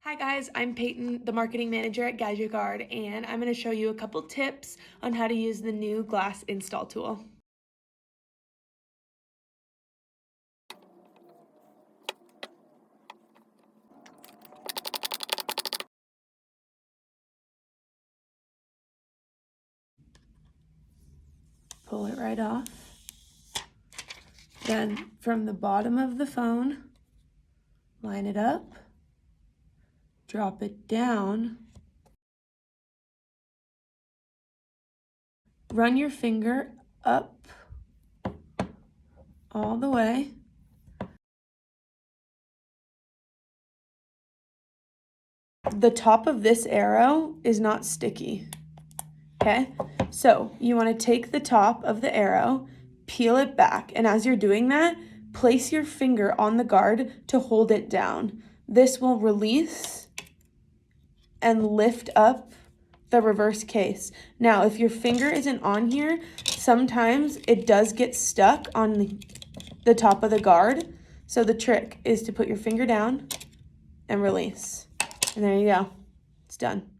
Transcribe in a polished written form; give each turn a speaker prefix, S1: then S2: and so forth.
S1: Hi guys, I'm Peyton, the marketing manager at Gadget, and I'm going to show you a couple tips on how to use the new glass install tool. Pull it right off. Then from the bottom of the phone, line it up, drop it down, run your finger up all the way. The top of this arrow is not sticky, okay? So you want to take the top of the arrow, peel it back, and as you're doing that, place your finger on the guard to hold it down. This will release and lift up the reverse case. Now, if your finger isn't on here, sometimes it does get stuck on the top of the guard. So the trick is to put your finger down and release. And there you go. It's done.